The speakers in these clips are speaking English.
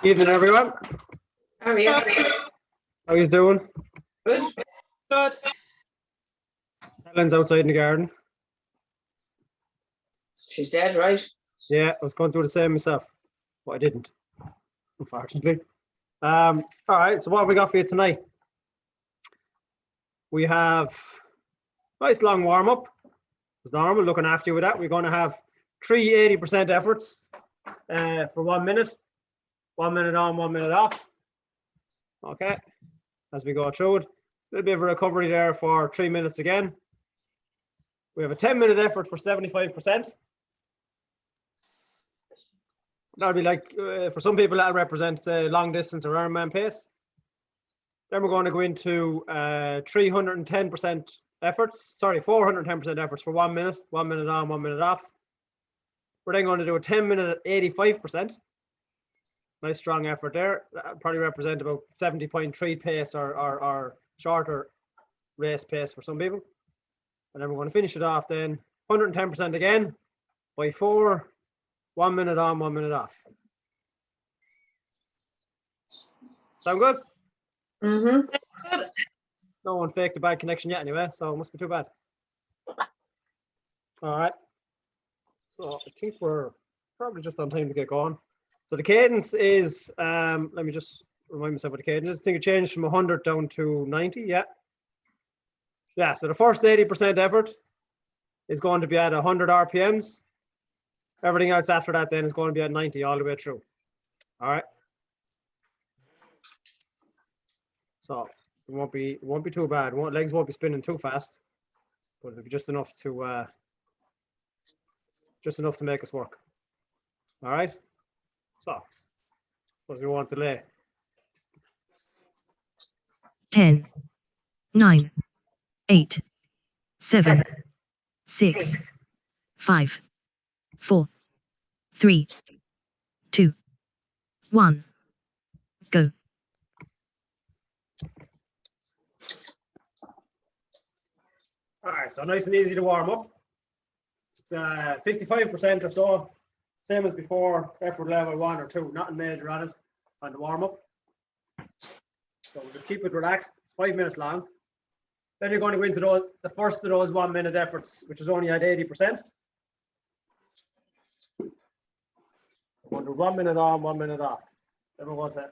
Evening, everyone. How are you? How you doing? Good. Good. Helen's outside in the garden. She's dead, right? Yeah, I was going to do the same myself, but I didn't, unfortunately. All right, so what have we got for you tonight? We have a nice long warm-up. As normal, looking after you with that. We're going to have 3 80% efforts for 1 minute. 1 minute on, 1 minute off. Okay, as we go through it. A little bit of a recovery there for 3 minutes again. We have a 10-minute effort for 75%. That'll be like, for some people, that'll represent long distance or Ironman pace. Then we're going to go into 310% efforts, sorry, 410% efforts for 1 minute, 1 minute on, 1 minute off. We're then going to do a 10-minute at 85%. Nice strong effort there. That'll probably represent about 70.3 pace or shorter race pace for some people. And then we're going to finish it off then 110% again by 4, 1 minute on, 1 minute off. Sound good? Mm-hmm. No one faked a bad connection yet anyway, so it must be too bad. All right. So I think we're probably just on time to get going. So the cadence is, let me just remind myself what the cadence is. I think it changed from 100 down to 90, yeah. Yeah, so the first 80% effort is going to be at 100 RPMs. Everything else after that then is going to be at 90 all the way through. All right. So it won't be too bad. Legs won't be spinning too fast, but it'll be just enough to make us work. All right. So what do we want to lay? 10, 9, 8, 7, 6, 5, 4, 3, 2, 1, go. All right, so nice and easy to warm up. It's 55% or so, same as before, effort level 1 or 2, nothing major on it on the warm up. So we'll just keep it relaxed. It's 5 minutes long. Then you're going to go into the first of those 1 minute efforts, which is only at 80%. We're going to do 1 minute on, 1 minute off. Then we're going to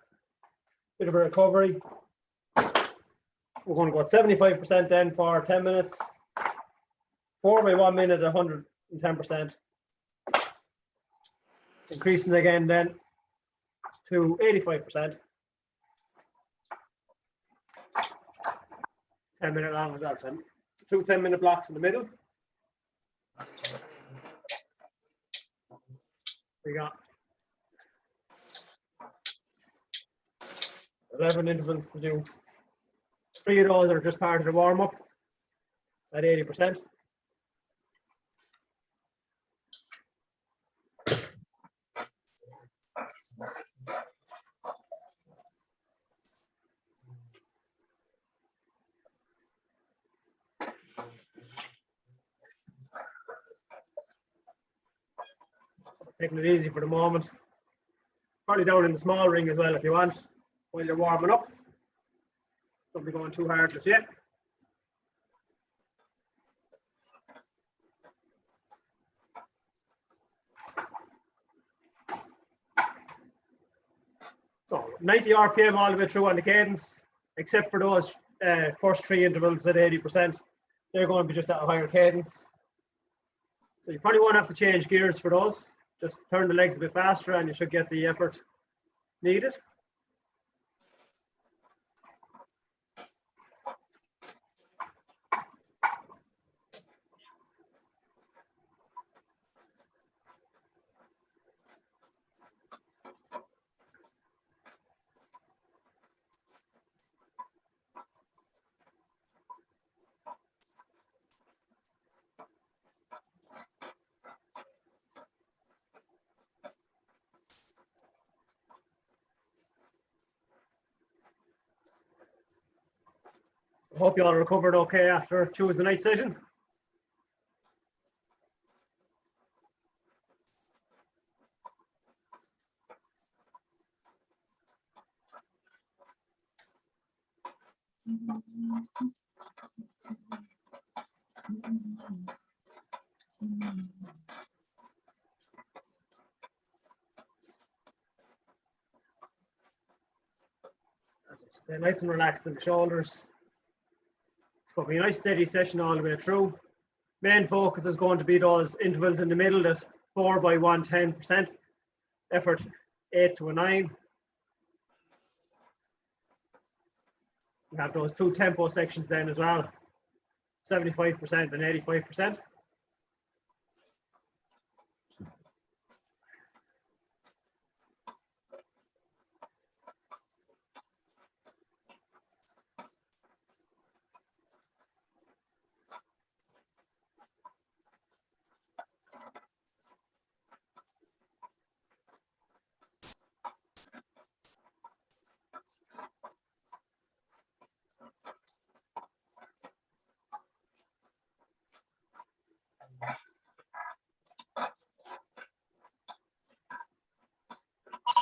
bit of a recovery. We're going to go at 75% then for 10 minutes. 4 by 1 minute, 110%. Increasing again then to 85%. 10-minute long as well, so 2 10-minute blocks in the middle. We got 11 intervals to do. 3 of those are just part of the warm-up at 80%. Taking it easy for the moment. Probably down in the small ring as well if you want, while you're warming up. Don't be going too hard just yet. So 90 RPM all the way through on the cadence, except for those first 3 intervals at 80%. They're going to be just at a higher cadence. So you probably won't have to change gears for those. Just turn the legs a bit faster and you should get the effort needed. I hope you all recovered okay after Tuesday night session. Stay nice and relaxed in the shoulders. It's going to be a nice steady session all the way through. Main focus is going to be those intervals in the middle, that 4 by 1, 10% effort, 8 to a 9. We have those 2 tempo sections then as well, 75% and 85%.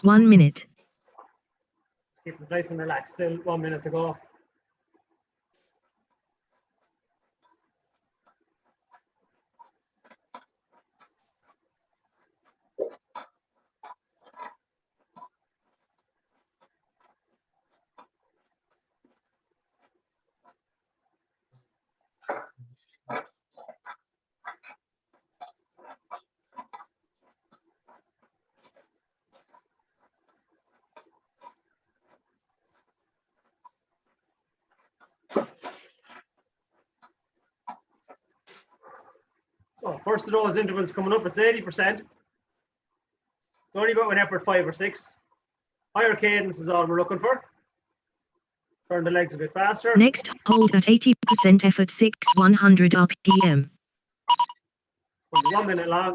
One minute. Keep it nice and relaxed. Still 1 minute to go. So first of those intervals coming up, it's 80%. It's only about an effort 5 or 6. Higher cadence is all we're looking for. Turn the legs a bit faster. Next, hold at 80% effort 6 100 RPM. It's 1 minute long.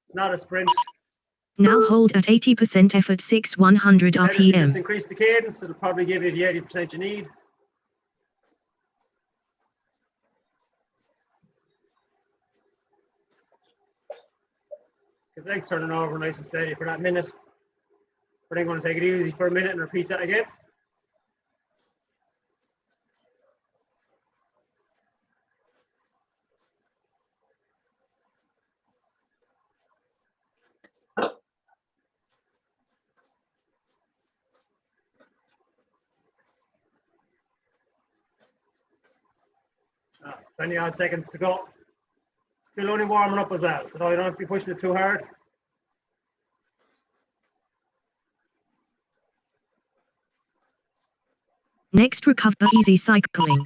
It's not a sprint. Now hold at 80% effort 6 100 Then if you just RPM. increase the cadence, it'll probably give you the 80% you need. Get the legs turning over nice and steady for that minute. We're then going to take it easy for a minute and repeat that again. Ah, 20 odd seconds to go. Still only warming up as well, so you don't have to be pushing it too hard. Next, recover easy cycling.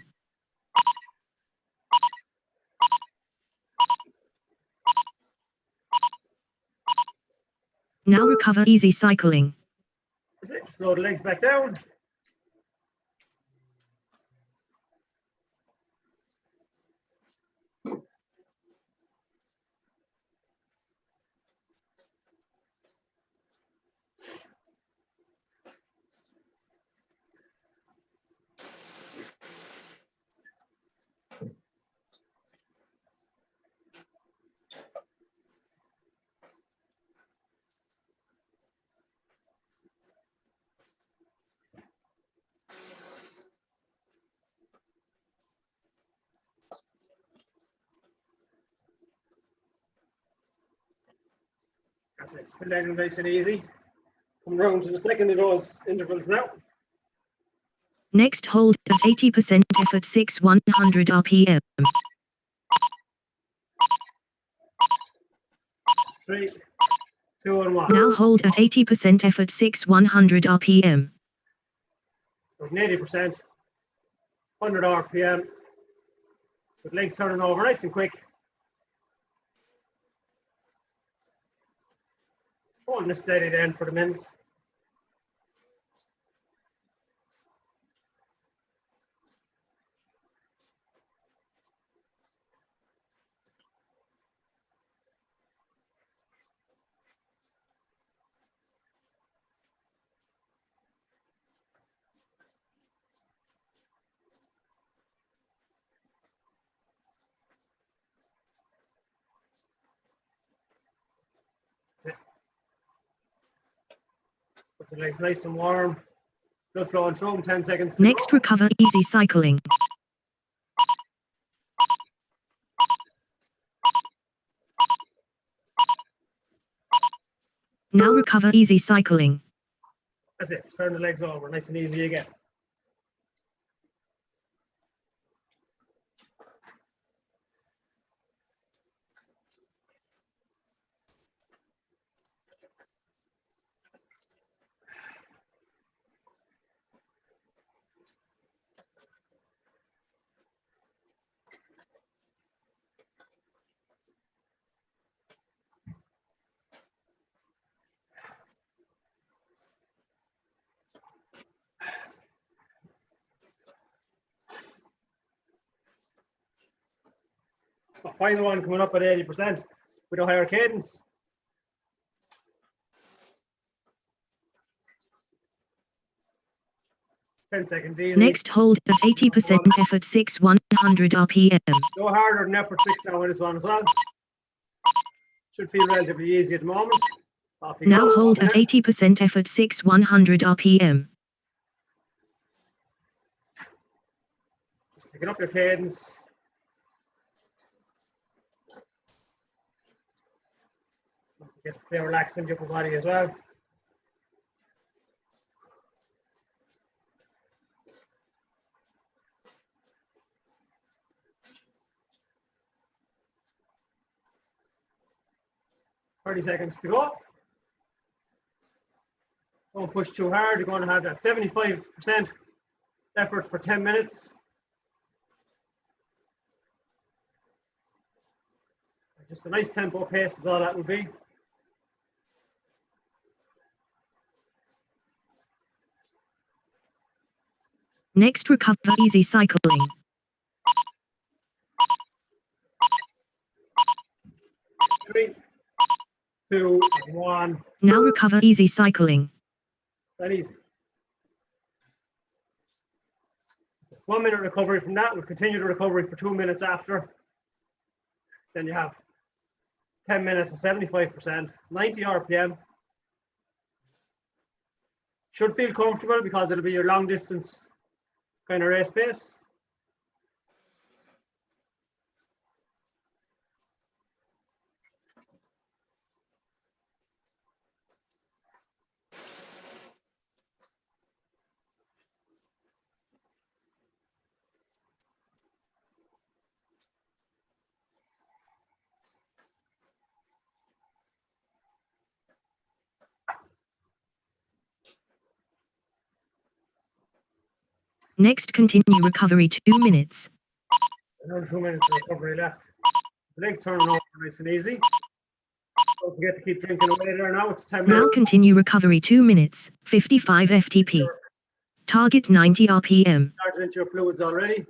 Now recover easy cycling. That's it. Slow the legs back down. That's it. Still down nice and easy. Come round to the second of those intervals now. Next, hold at 80% effort 6 100 RPM. 3, 2, and 1. Now hold at 80% effort 6 100 RPM. With 80%, 100 RPM. With legs turning over nice and quick. Holding it steady then for the minute. That's it. Put the legs nice and warm. Blood flowing through them, 10 seconds. to Next, go. recover easy cycling. Now recover easy cycling. That's it. Turn the legs over, nice and easy again. The final one coming up at 80% with a higher cadence. 10 seconds easy. Next, hold at 80% effort 6 100 RPM. Go harder than effort 6 now with this one as well. Should feel relatively easy at the moment. Off you Now go. hold at 80% effort 6 100 RPM. Just picking up your cadence. Don't forget to stay relaxed in your upper body as well. Thirty seconds to go. Don't push too hard. You're going to have that 75% effort for 10 minutes. Just a nice tempo pace is all that will be. Next, recover easy cycling. 3, 2, 1. Now recover easy cycling. That easy. 1 minute recovery from that. We'll continue the recovery for 2 minutes after. Then you have 10 minutes of 75%, 90 RPM. Should feel comfortable because it'll be your long distance kind of race pace. Next, continue recovery 2 minutes. Another 2 minutes of recovery left. The legs turning over nice and easy. Don't forget to keep drinking away there now. It's 10 minutes. Now continue recovery 2 minutes, 55 FTP. Target 90 RPM. Started into your fluids already.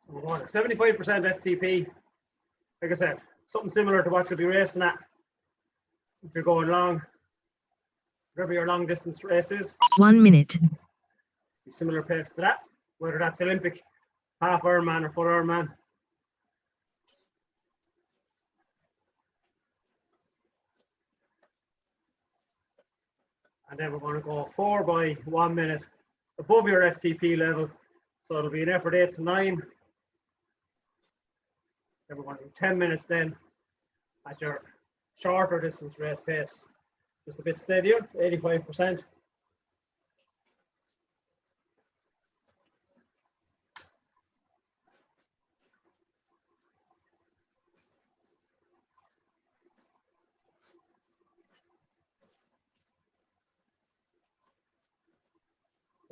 We're going at 75% FTP. Like I said, something similar to what you'll be racing at if you're going long. Whatever your long distance race is, 1 minute. similar pace to that, whether that's Olympic, half Ironman or full Ironman. And then we're going to go 4 by 1 minute above your FTP level. So it'll be an effort 8 to 9. Then we're going to do 10 minutes then at your shorter distance race pace. Just a bit steadier, 85%.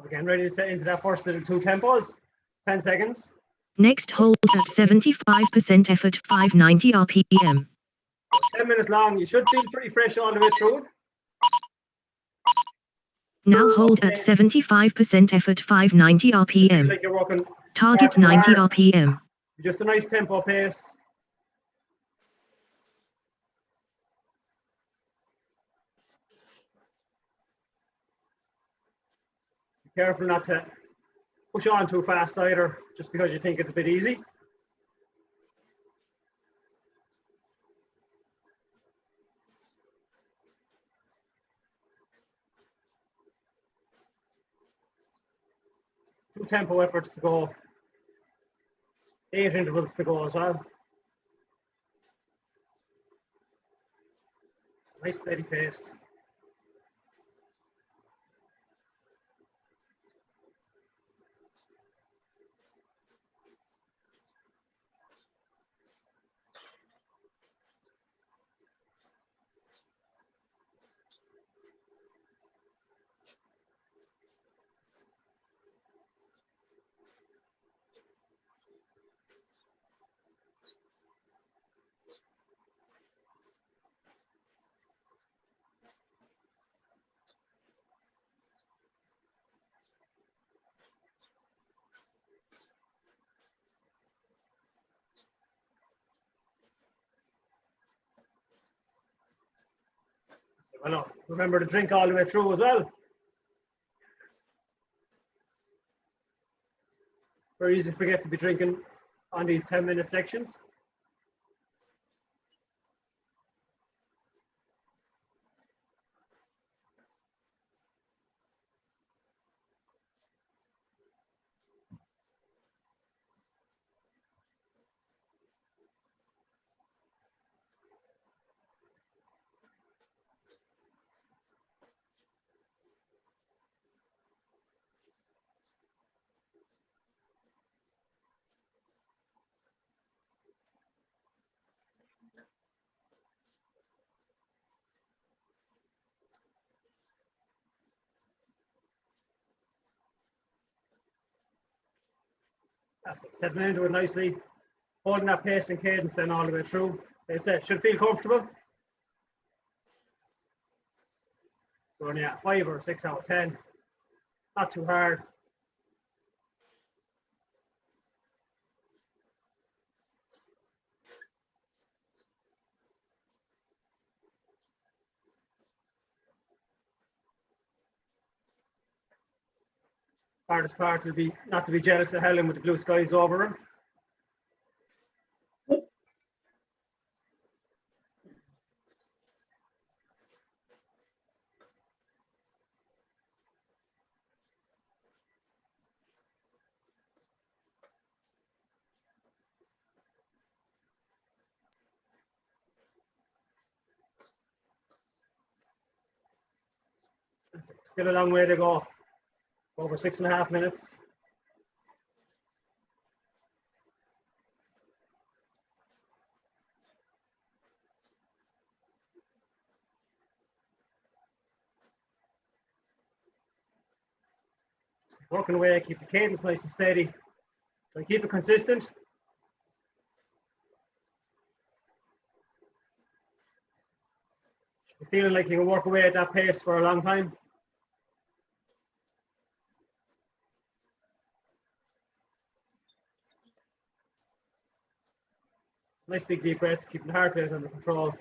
Again, ready to set into that first little 2 tempos. 10 seconds. Next hold at 75% effort 590 RPM. 10 minutes long. You should feel pretty fresh all the way through it. Now hold at 75% effort 590 Feel RPM. like you're working Target far too 90 hard. RPM. Just a nice tempo pace. Be careful not to push on too fast either, just because you think it's a bit easy. Two tempo efforts to go. 8 intervals to go as well. Nice steady pace. Well, remember to drink all the way through as well. Very easy to forget to be drinking on these 10-minute sections. That's it. Settling into it nicely, holding that pace and cadence then all the way through. They said should feel comfortable. So only at 5 or 6 out of 10. Not too hard. Hardest part will be not to be jealous of Helen with the blue skies over him. Still a long way to go. Over 6.5 minutes. Working away, keep the cadence nice and steady. So keep it consistent. You're feeling like you can work away at that pace for a long time. Nice big deep breaths, keeping the heart rate under control.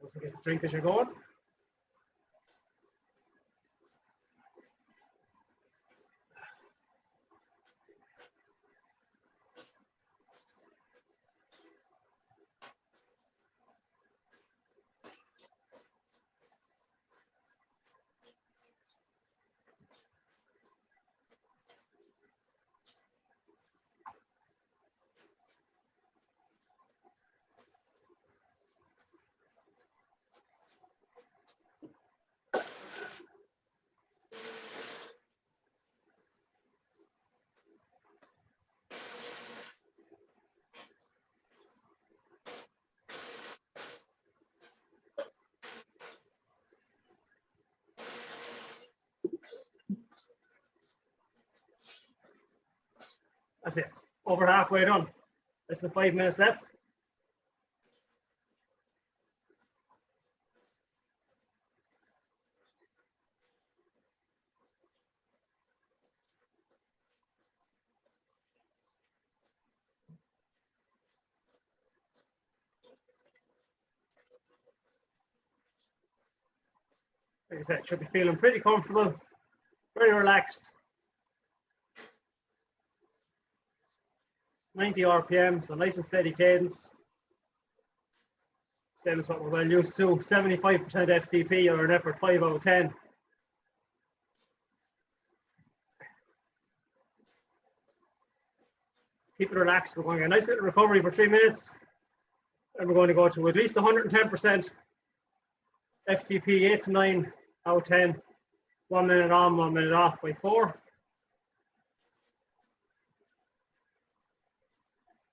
Don't forget to drink as you're going. That's it. Over halfway done. Less than 5 minutes left. Like I said, should be feeling pretty comfortable, very relaxed. 90 RPM, so nice and steady cadence. Same as what we're well used to. 75% FTP or an effort 5 out of 10. Keep it relaxed. We're going to get a nice little recovery for 3 minutes. And we're going to go to at least 110% FTP, 8 to 9 out of 10. 1 minute on, 1 minute off by 4.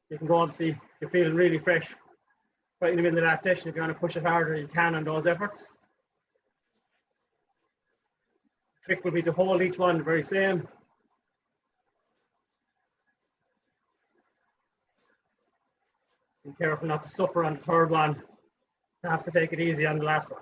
You can go, obviously, if you're feeling really fresh right in the middle of that session. If you want to push it harder, you can on those efforts. The trick will be to hold each one the very same. Be careful not to suffer on the third one. You have to take it easy on the last one.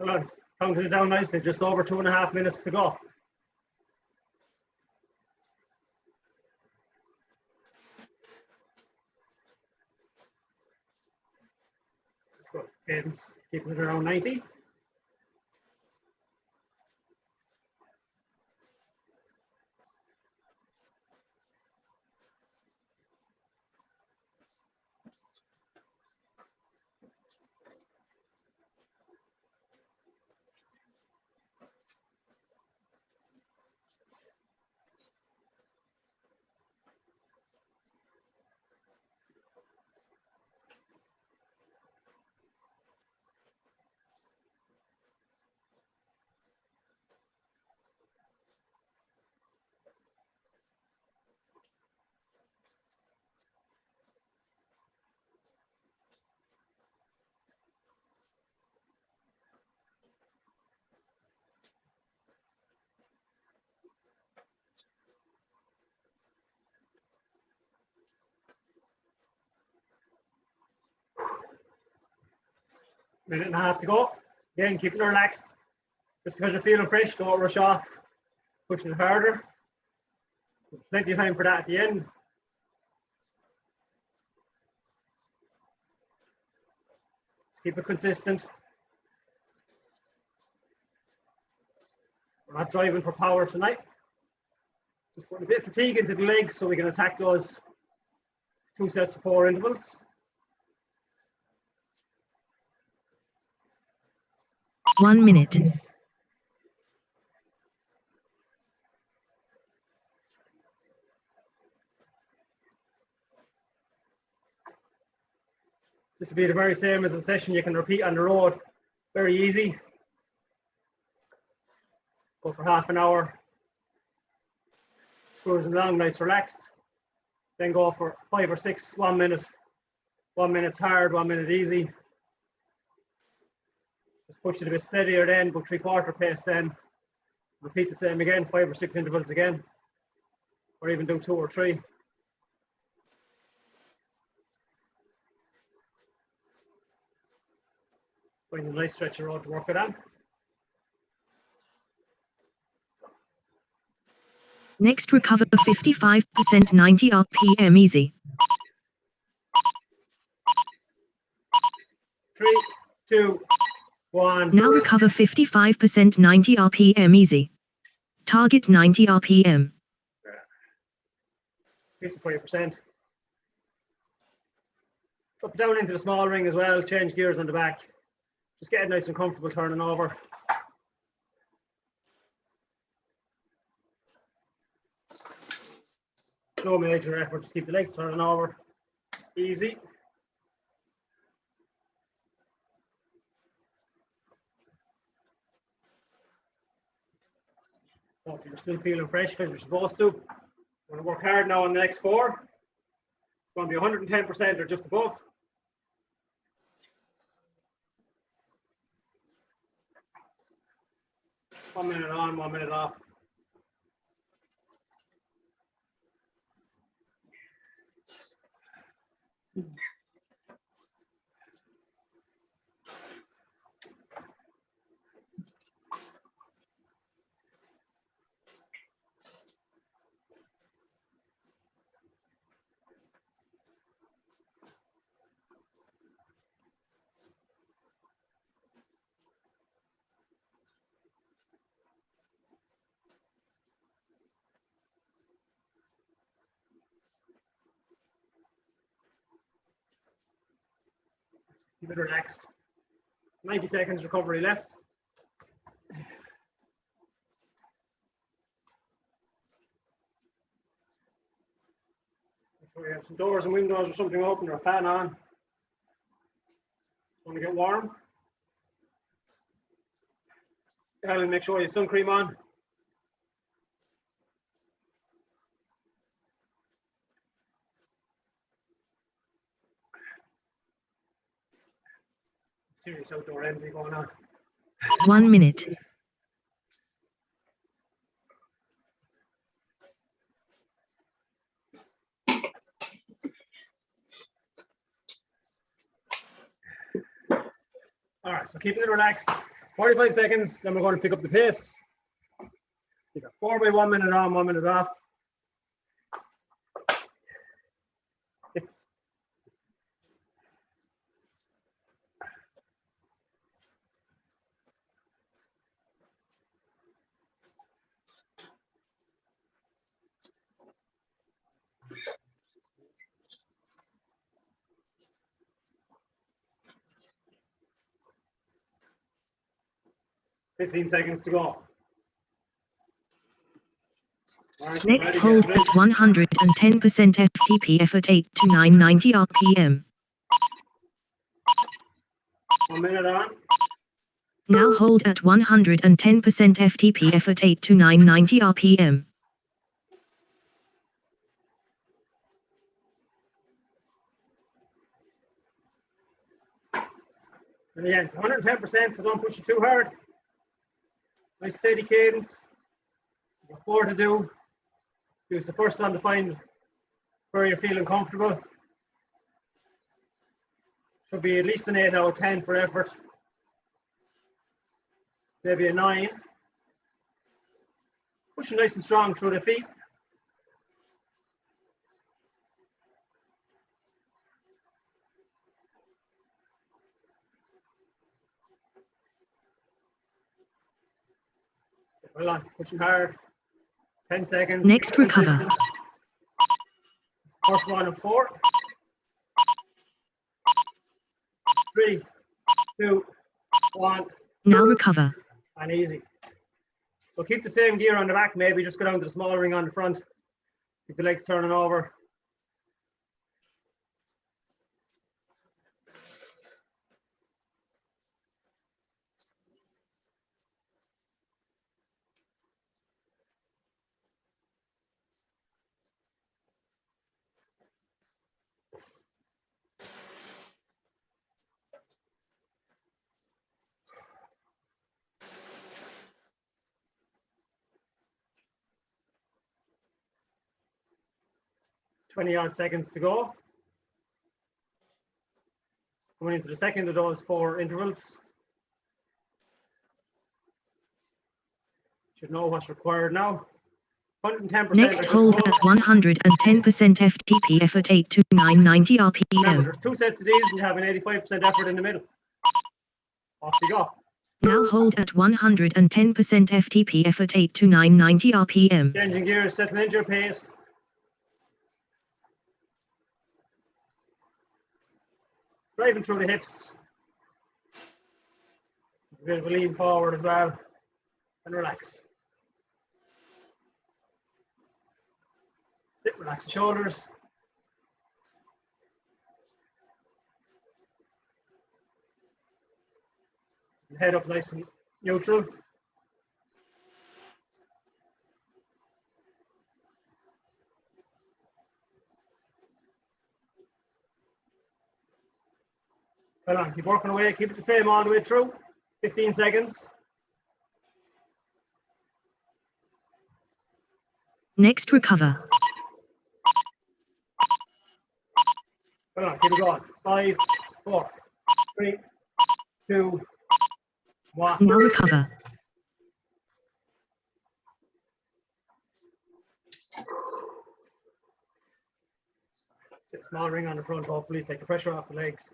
Well, counting it down nicely, just over 2.5 minutes to go. Let's go. Cadence, keeping it around 90. Minute and a half to go. Again, keep it relaxed. Just because you're feeling fresh, don't rush off. Pushing it harder. Plenty of time for that at the end. Just keep it consistent. We're not driving for power tonight. Just putting a bit of fatigue into the legs so we can attack those 2 sets of 4 intervals. 1 minute. This will be the very same as a session you can repeat on the road. Very easy. Go for half an hour. Cruising along, nice, relaxed. Then go for 5 or 6, 1 minute. 1 minute's hard, 1 minute easy. Just push it a bit steadier then, go 3/4 pace then. Repeat the same again, 5 or 6 intervals again. Or even do 2 or 3. Find a nice stretch of road to work it on. Next, recover 55%, 90 RPM easy. 3, 2, 1. Now recover 55%, 90 RPM easy. Target 90 RPM. 55%. Up down into the small ring as well, change gears on the back. Just get it nice and comfortable turning over. No major effort, just keep the legs turning over. Easy. Hope you're still feeling fresh because you're supposed to. We're going to work hard now on the next 4. It's going to be 110% or just above. One minute on, 1 minute off. Keep it relaxed. 90 seconds recovery left. Make sure you have some doors and windows or something open or a fan on. Want to get warm. Helen, make sure you have sun cream on. Serious outdoor envy going on. 1 minute. All right, so keeping it relaxed. 45 seconds, then we're going to pick up the pace. You got 4 by 1 minute on, 1 minute off. Fifteen seconds to go. Right, Next hold at 110% FTP effort 8 to 990 RPM. 1 minute on. Now hold at 110% FTP effort 8 to 990 RPM. And again, it's 110%, so don't push it too hard. Nice steady cadence. You've got 4 to do. Use the first one to find where you're feeling comfortable. Should be at least an 8 out of 10 for effort. Maybe a 9. Pushing nice and strong through the feet. Well on, pushing hard. 10 seconds. Next recover. First one of 4. 3, 2, 1. Now recover. And easy. So keep the same gear on the back, maybe just go down to the small ring on the front. Keep the legs turning over. Odd seconds to go. Going into the second of those 4 intervals. Should know what's required now. 110%. Next hold at 110% FTP effort 8 to 990 Remember, RPM. there's 2 sets of these and you have an 85% effort in the middle. Off you go. Now hold at 110% FTP effort 8 to 990 RPM. Changing gears, settling into your pace. driving through the hips. A bit of a lean forward as well, and relax. Sit, relax the shoulders. And head up nice and neutral. Well on, keep working away, keep it the same all the way through. 15 seconds. Next, recover. Well on, keep it going. 5, 4, 3, 2, 1. Now recover. Small ring on the front, hopefully take the pressure off the legs.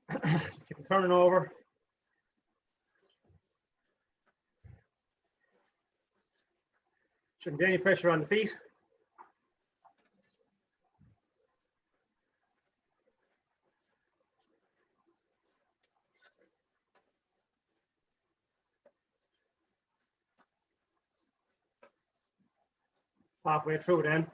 Keep it turning over. Shouldn't be any pressure on the feet. Halfway through then.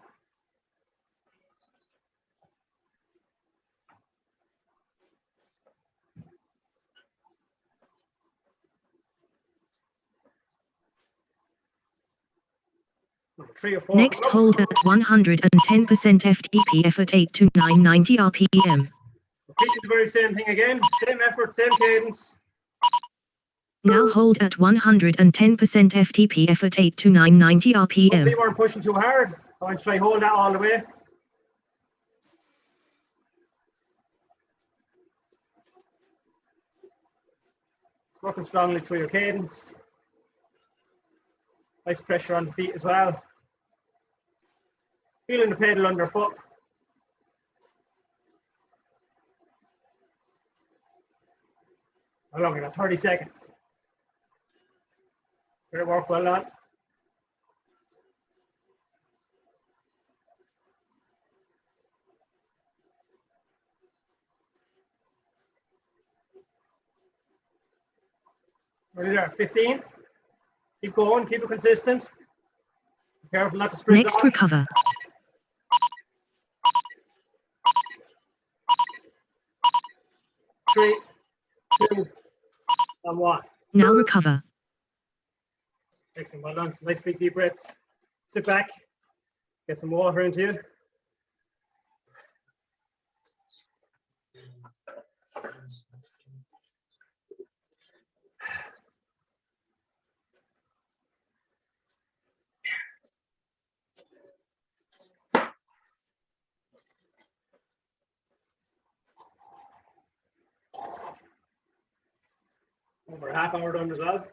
Number 3 or 4. Next, hold at 110% FTP effort 8 to 990 RPM. Repeat the very same thing again. Same effort, same cadence. Now hold at 110% FTP effort 8 to 990 Hopefully RPM. you weren't pushing too hard. I want to try hold that all the way. Working strongly through your cadence. Nice pressure on the feet as well. Feeling the pedal underfoot. How long? We got 30 seconds. Great work, well done. Ready there, 15. Keep going, keep it consistent. Be careful not to sprint Next, off. recover. 3, 2, and 1. Now recover. Excellent, well done. Some nice big deep breaths. Sit back, get some water into you. Over a half hour done as well.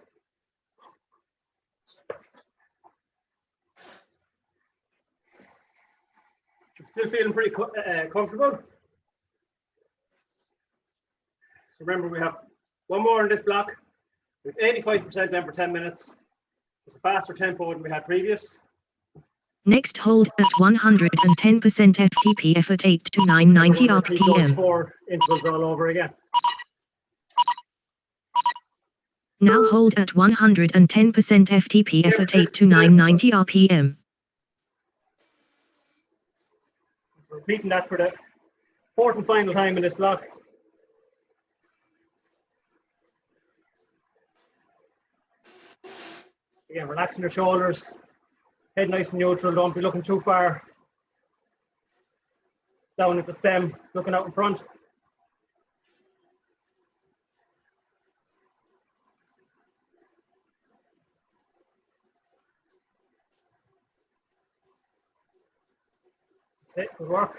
Still feeling pretty comfortable. Remember, we have one more in this block with 85% then for 10 minutes. It's a faster tempo than we had previous. Next, hold at 110% FTP effort 8 to 990 We're going to repeat those RPM. 4 intervals all over again. Now hold at 110% FTP effort 8 to 990 RPM. Repeating that for the 4th and final time in this block. Again, relaxing your shoulders, head nice and neutral, don't be looking too far down at the stem, looking out in front. That's it, good work.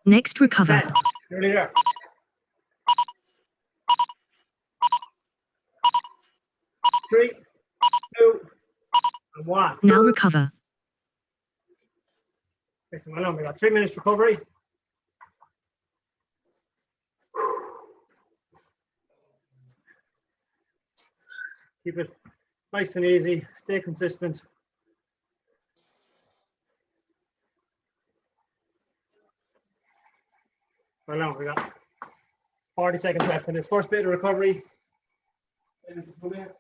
Next, recover. 10, nearly there. 3, 2, and 1. Now recover. Excellent, well done. We got 3 minutes recovery. Keep it nice and easy. Stay consistent. Well, now we got 40 seconds left in this first bit of recovery. 2 minutes.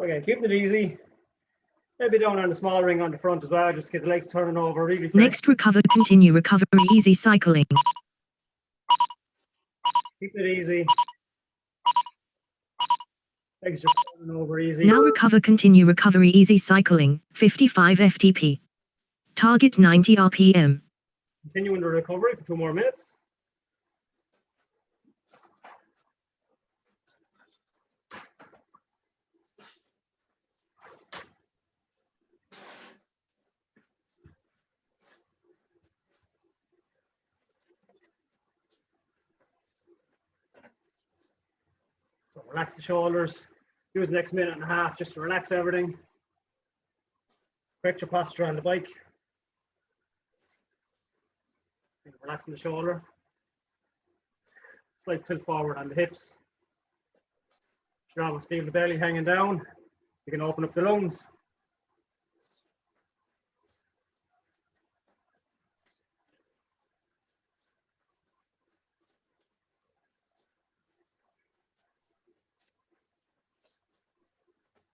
Okay, keep it easy. Maybe down on the small ring on the front as well, just to get the legs turning over really fresh. Next, continue recovery, easy cycling. Keep it easy. Legs just turning over easy. Now continue recovery, easy cycling, 55 FTP. Target 90 RPM. Continuing the recovery for 2 more minutes. So relax the shoulders. Use the next minute and a half just to relax everything. Correct your posture on the bike. And relaxing the shoulder. Slight tilt forward on the hips. You should almost feel the belly hanging down. You can open up the lungs.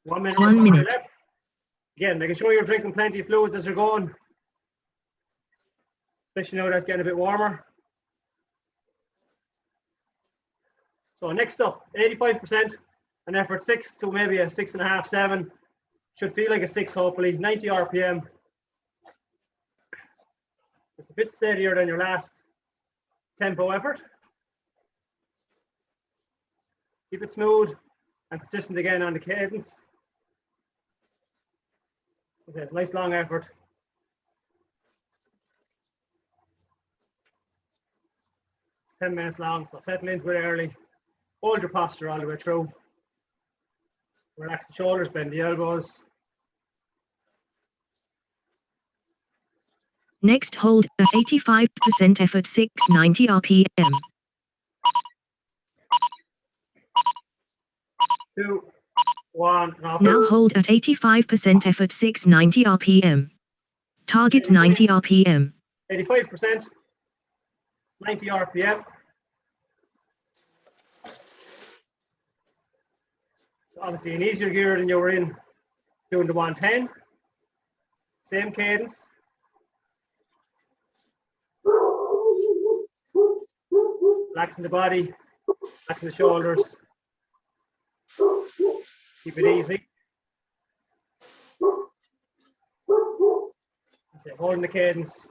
One minute. Left. Again, making sure you're drinking plenty of fluids as you're going. Especially now that it's getting a bit warmer. So next up, 85%, an effort 6 to maybe a 6.5, 7. Should feel like a 6 hopefully, 90 RPM. It's a bit steadier than your last tempo effort. Keep it smooth and consistent again on the cadence. Okay, nice long effort. It's 10 minutes long, so settle into it early. Hold your posture all the way through. Relax the shoulders, bend the elbows. Next, hold at 85% effort, 690 RPM. 2, 1. Now hold at 85% effort, 690 RPM. Target 90 RPM. 85%, 90 RPM. So obviously an easier gear than you were in doing the 110. Same cadence. Relaxing the body, relaxing the shoulders. Keep it easy. That's it, holding the cadence.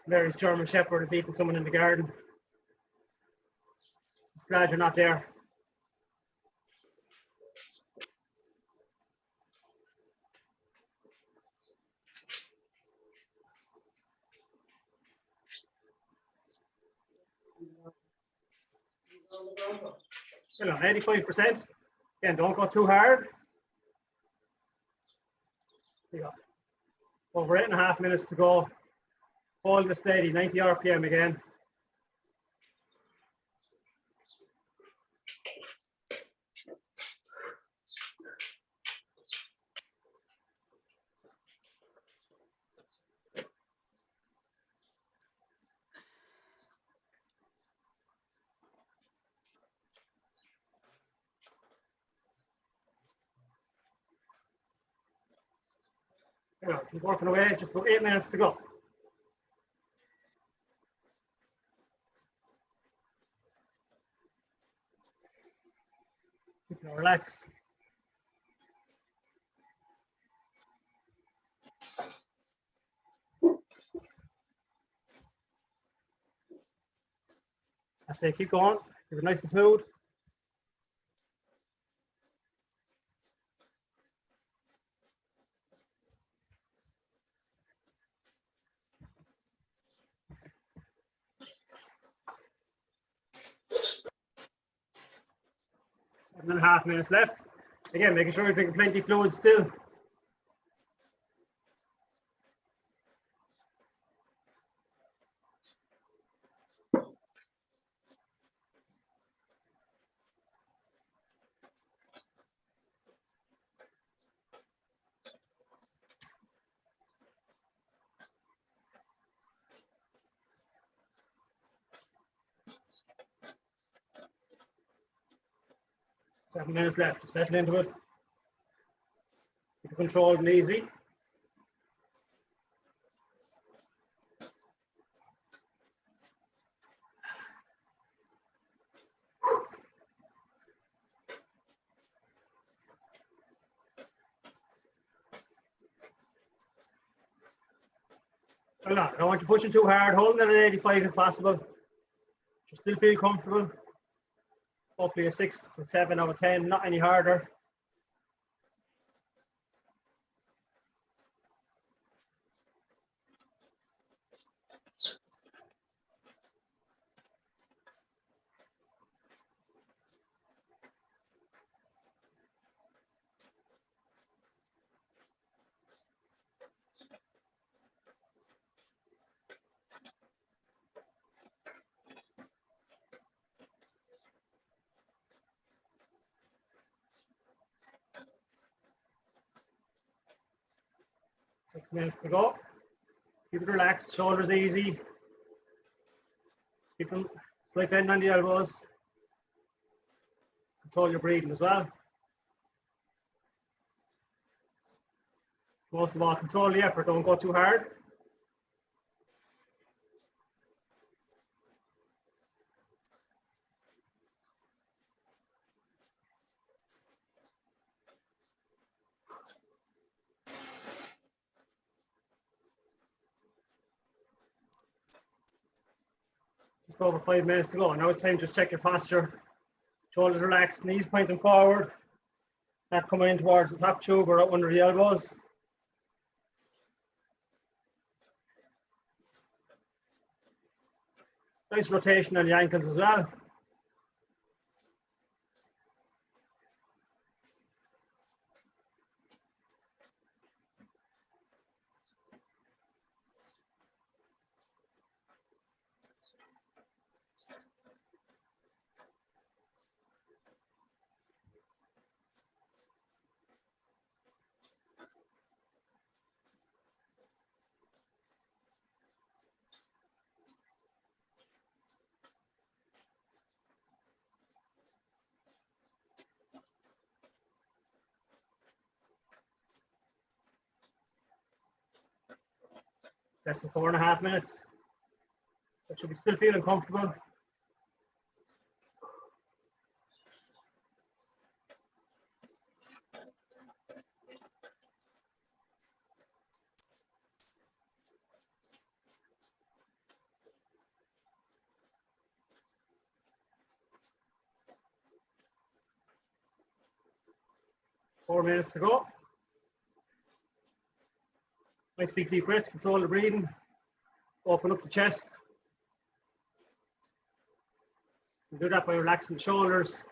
Mary's German Shepherd is eating someone in the garden. Just glad you're not there. Still on 85%. Again, don't go too hard. There you go. Over 8.5 minutes to go. Hold it steady, 90 RPM again. You know, keep working away, just about 8 minutes to go. You can relax. I say keep going, keep it nice and smooth. 7.5 minutes left. Again, making sure you're drinking plenty of fluid still. Seven minutes left. Settle into it. Keep it controlled and easy. Well, I don't want you pushing too hard. Holding it at 85 if possible. You still feel comfortable. Hopefully a 6 or 7 out of 10, not any harder. Six minutes to go. Keep it relaxed, shoulders easy. Keep them slight bend on the elbows. Control your breathing as well. Most of all, control the effort, don't go too hard. Just over 5 minutes to go. Now it's time to just check your posture. Shoulders relaxed, knees pointing forward. Not coming in towards the top tube or up under the elbows. Nice rotation on the ankles as well. That's the 4.5 minutes. That should be still feeling comfortable. Four minutes to go. Nice big deep breaths, control the breathing. Open up the chest. You do that by relaxing the shoulders.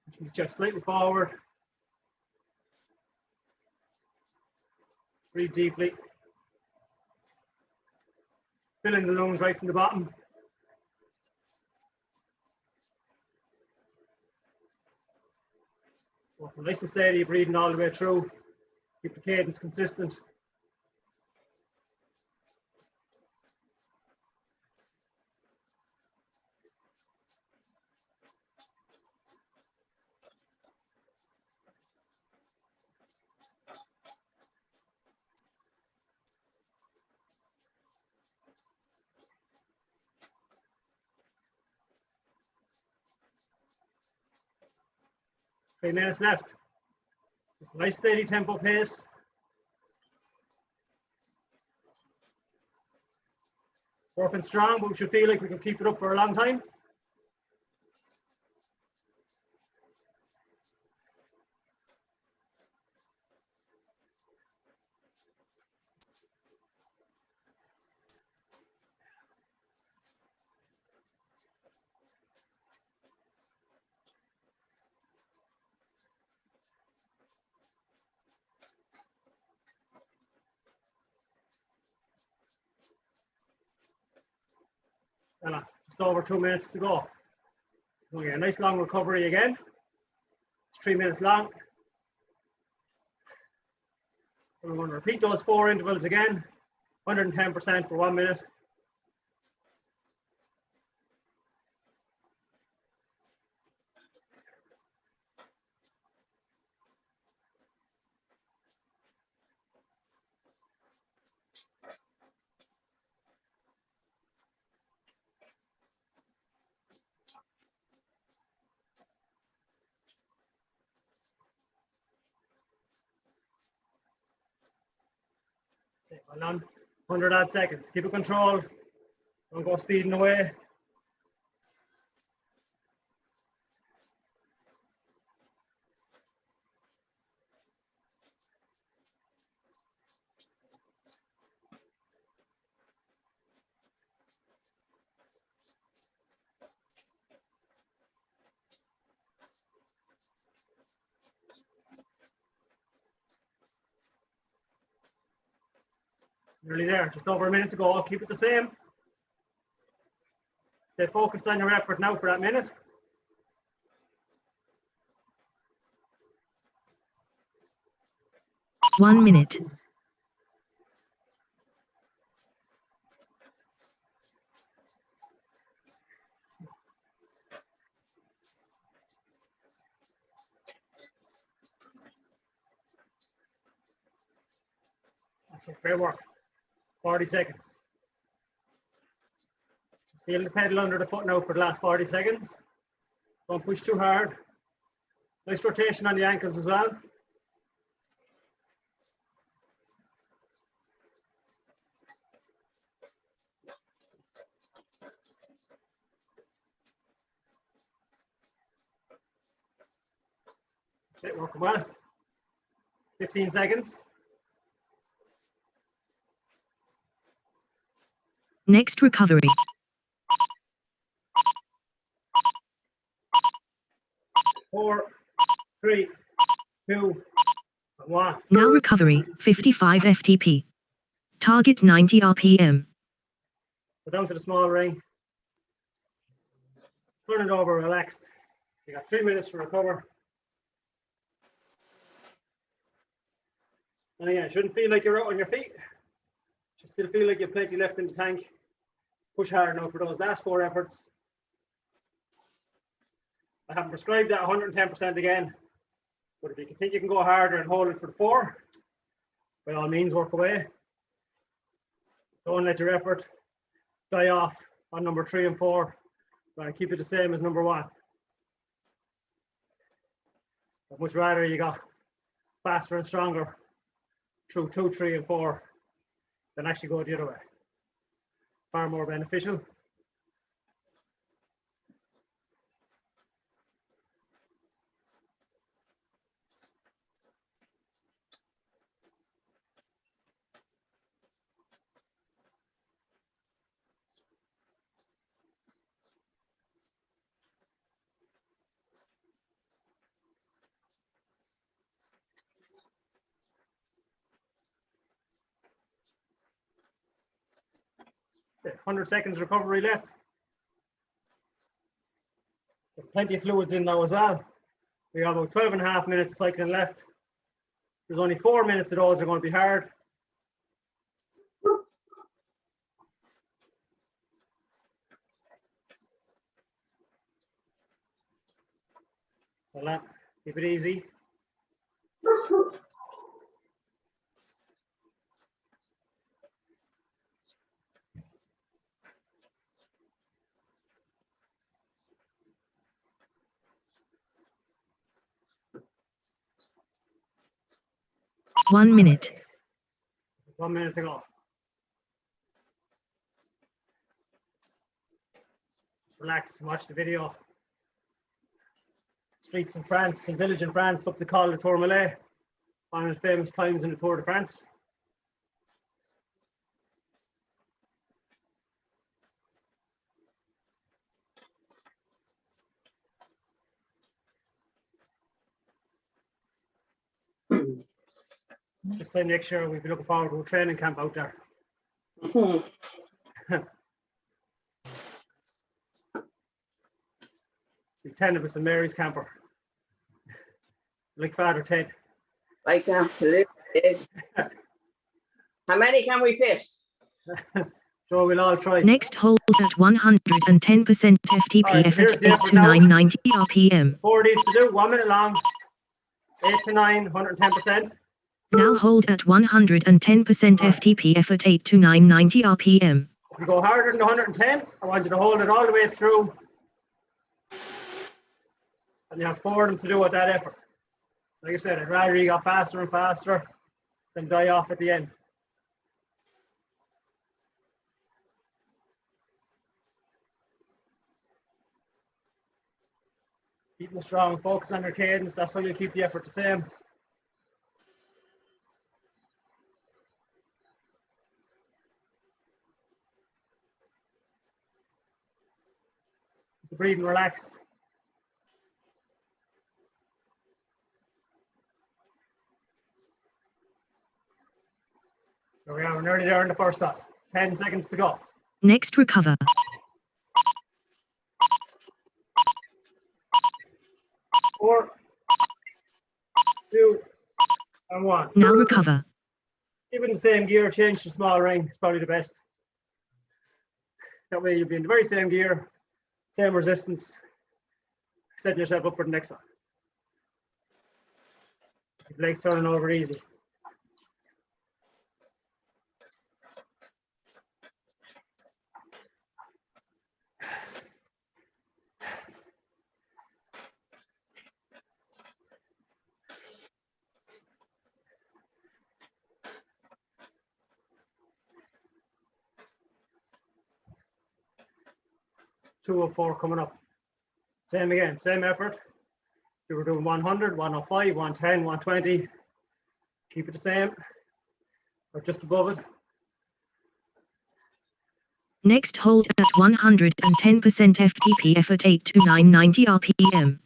Pushing the chest slightly forward. Breathe deeply. Fill in the lungs right from the bottom. Walking nice and steady, breathing all the way through. Keep the cadence consistent. Three minutes left. Just a nice steady tempo pace. Working strong, but we should feel like we can keep it up for a long time. Just over 2 minutes to go. We'll get a nice long recovery again. It's 3 minutes long. We're going to repeat those 4 intervals again. 110% for 1 minute. Well on, 100 odd seconds. Keep it controlled. Don't go speeding away. Nearly there, just over a minute to go. Keep it the same. Stay focused on your effort now for that minute. One minute. That's it, great work. 40 seconds. Feel the pedal under the foot now for the last 40 seconds. Don't push too hard. Nice rotation on the ankles as well. Okay, working well. 15 seconds. Next recovery. 4, 3, 2, 1. Now recovery, 55 FTP. Target 90 RPM. Go down to the small ring. Turn it over, relaxed. You got 3 minutes to recover. And again, it shouldn't feel like you're out on your feet. Just still feel like you have plenty left in the tank. Push hard now for those last 4 efforts. I haven't prescribed that 110% again, but if you can think you can go harder and hold it for the 4, by all means work away. Don't let your effort die off on number 3 and 4. Keep it the same as number 1. I'd much rather you got faster and stronger through 2, 3 and 4 than actually go the other way. Far more beneficial. That's it, 100 seconds recovery left. There's plenty of fluids in now as well. We have about 12.5 minutes cycling left. There's only 4 minutes of those are going to be hard. Well, keep it easy. One minute. 1 minute to go. Just relax and watch the video. Streets in France, a village in France, up the Col de Tourmalet, one of the famous times in the Tour de France. This time next year, we'll be looking forward to a training camp out there. There's 10 of us in Mary's camper. Like Father Ted. Like absolutely. How many can we fit? So we'll all try. Next hold at 110% FTP Alright, effort here's the 8 effort to now. 990 RPM. 4 of these to do, 1 minute long. 8 to 9, 110%. Now hold at 110% FTP effort 8 to 990 RPM. If you go harder than 110, I want you to hold it all the way through. And you have 4 of them to do at that effort. Like I said, I'd rather you got faster and faster than die off at the end. Keeping strong, focus on your cadence, that's how you keep the effort the same. Keep the breathing relaxed. There we are, we're nearly there in the first stop. 10 seconds to go. Next recover. 4, 2, and 1. Now recover. Keep it in the same gear, change to small ring, it's probably the best. That way you'll be in the very same gear, same resistance, setting yourself up for the next one. Keep the legs turning over easy. Two of 4 coming up. Same again, same effort. You were doing 100, 105, 110, 120. Keep it the same, or just above it. Next hold at 110% FTP effort 8 to 990 RPM.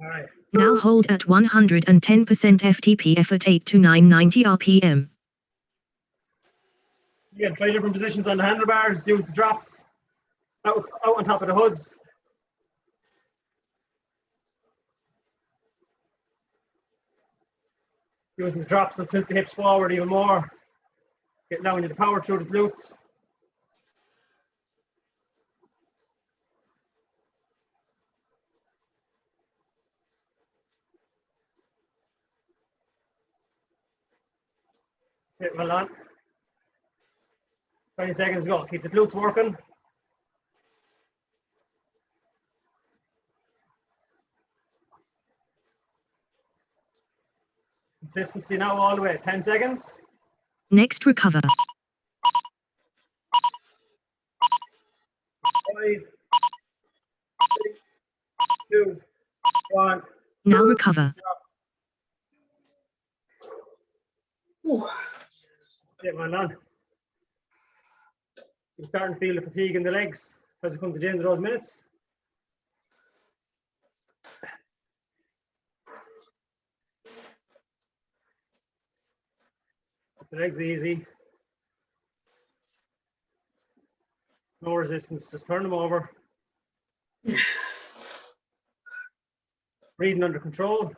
All right. Now hold at 110% FTP effort 8 to 990 RPM. Again, try different positions on the handlebars, use the drops out on top of the hoods. Using the drops to tilt the hips forward even more. Getting down into the power through the glutes. Sit well on. 20 seconds to go. Keep the glutes working. Consistency now all the way. 10 seconds. Next recover. 5, 6, 2, 1. Now recover. Sit well on. You're starting to feel the fatigue in the legs as you come to the end of those minutes. The legs easy. No resistance, just turn them over. Breathing under control.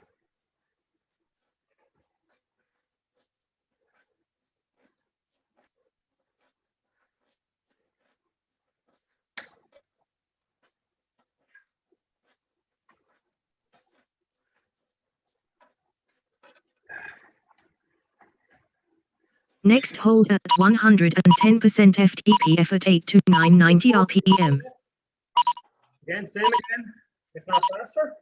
Next hold at 110% FTP effort 8 to 990 RPM. Again, same again, if not faster.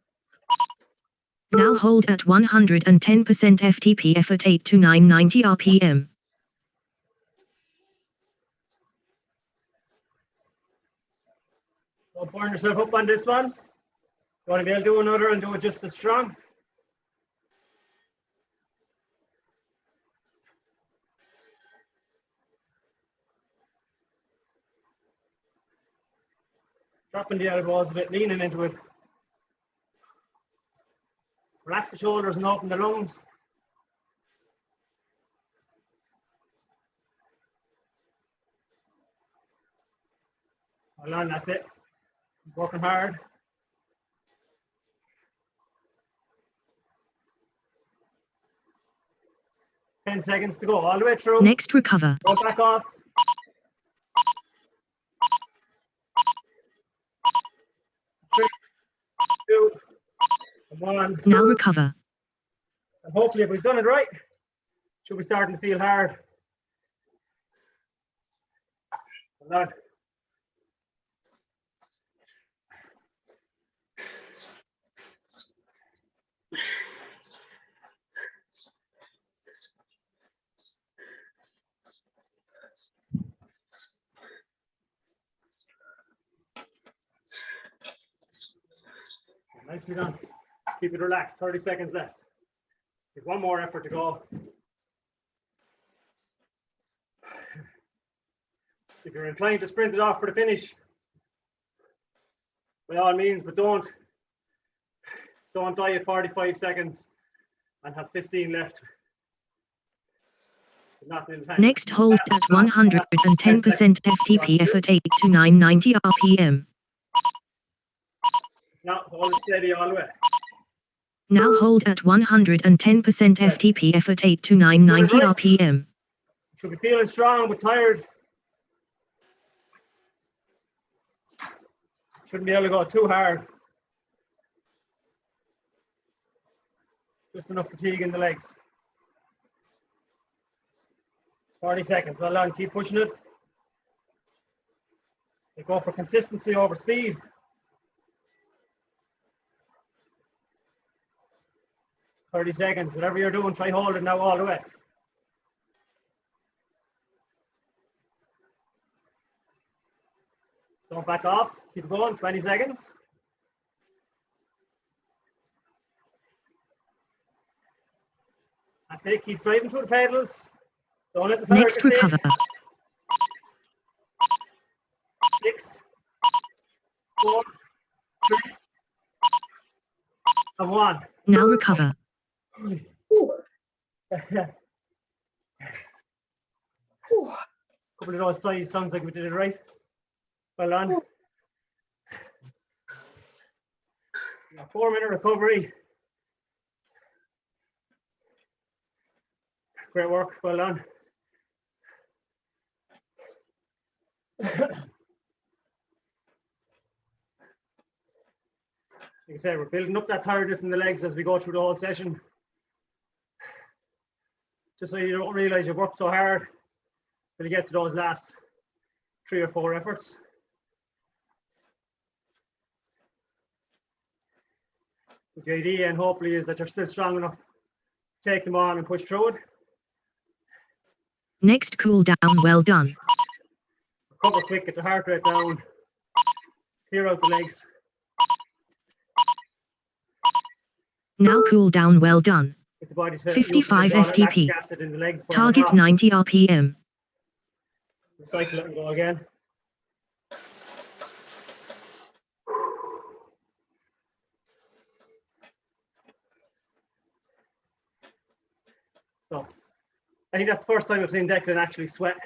Now hold at 110% FTP effort 8 to 990 RPM. Don't burn yourself up on this one. You want to be able to do another and do it just as strong. Dropping the elbows a bit, leaning into it. Relax the shoulders and open the lungs. Hold on, that's it. Working hard. Ten seconds to go, all the way through. Next recover. Go back off. 3, 2, 1. Now recover. And hopefully if we've done it right, should be starting to feel hard. Hold on. Nicely done. Keep it relaxed. 30 seconds left. There's one more effort to go. If you're inclined to sprint it off for the finish, by all means, but don't die at 45 seconds and have 15 left. Not in time. Next hold at 110% FTP effort 8 to 990 RPM. Now hold it steady all the way. Now hold at 110% FTP effort 8 to 990 RPM. Should be feeling strong but tired. Shouldn't be able to go too hard. Just enough fatigue in the legs. 40 seconds. Well done. Keep pushing it. They go for consistency over speed. Thirty seconds. Whatever you're doing, try hold it now all the way. Don't back off. Keep going. 20 seconds. That's it. Keep driving through the pedals. Don't let the tire Next get recover. in. 6, 4, 3, and 1. Now recover. Couple of those sighs sounds like we did it right. Well done. 4-minute recovery. Great work. Well done. Like I said, we're building up that tiredness in the legs as we go through the whole session. Just so you don't realize you've worked so hard till you get to those last 3 or 4 efforts. But the idea, and hopefully, is that you're still strong enough to take them on and push through it. Next cool down. Well done. Recover quick, get the heart rate down, clear out the legs. Now cool down. Well done. Get the body to 55 utilize all that FTP. lactic acid in the legs. Target 90 RPM. Recycle it and go again. So, I think that's the first time I've seen Declan actually sweat.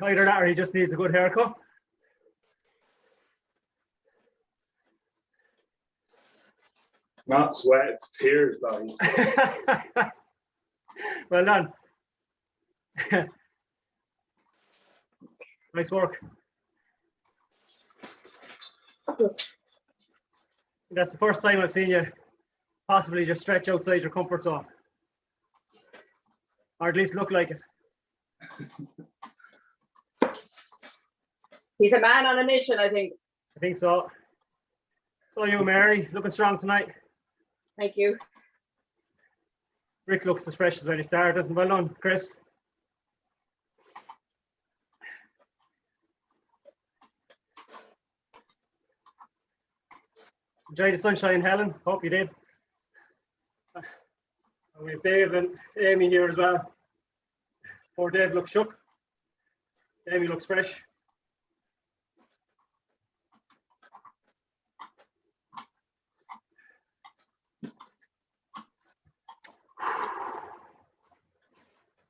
Either that or he just needs a good haircut. Not sweat, it's tears, buddy. Well done. Nice work. That's the first time I've seen you possibly just stretch outside your comfort zone. Or at least look like it. He's a man on a mission, I think. I think so. So you, Mary, looking strong tonight. Thank you. Rick looks as fresh as when he started, doesn't he? Well done, Chris. Enjoy the sunshine, Helen. Hope you did. We have Dave and Amy here as well. Poor Dave looks shook. Amy looks fresh.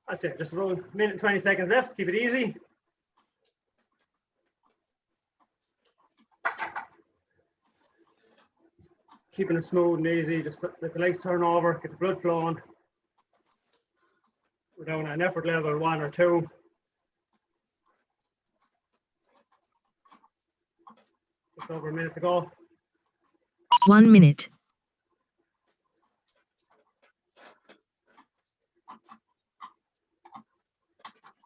That's it. Just a minute and 20 seconds left. Keep it easy. keeping it smooth and easy. Just let the legs turn over, get the blood flowing. We're down at an effort level 1 or 2. Just over a minute to go. 1 minute.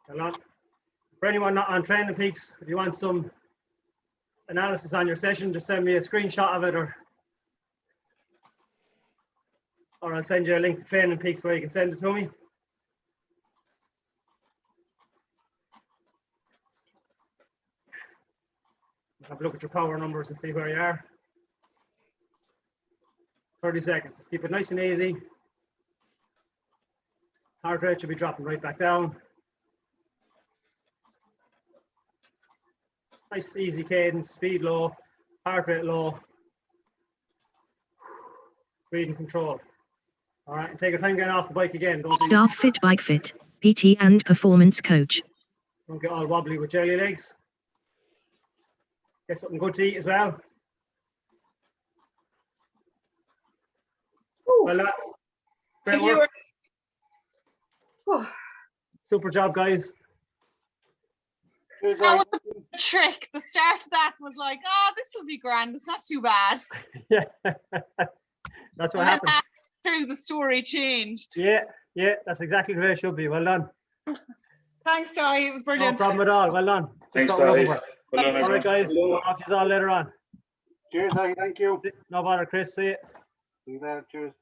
Well on. For anyone not on Training Peaks, if you want some analysis on your session, just send me a screenshot of it, or I'll send you a link to Training Peaks where you can send it to me. Have a look at your power numbers and see where you are. 30 seconds. Just keep it nice and easy. Heart rate should be dropping right back down. Nice easy cadence, speed low, heart rate low. Breathing control. All right, and take your time getting off the bike again. DavFit Bike Fit, PT and Performance Coach. Don't get all wobbly with jelly legs. Get something good to eat as well. Ooh. Well, great You work. were- Super job, guys. That was a trick. The start of that was like, oh, this will be grand. It's not too bad. Yeah, that's what And then happens. after the story changed. Yeah, that's exactly the way it should be. Well done. Thanks, Di. It was No brilliant. problem at all. Well done. Just Thanks, what we're looking Dave. for. Well done, All right, everyone. guys. I'll talk to you all later on. Cheers, Harry. Thank you. No bother, Chris. See you. See you later. Cheers.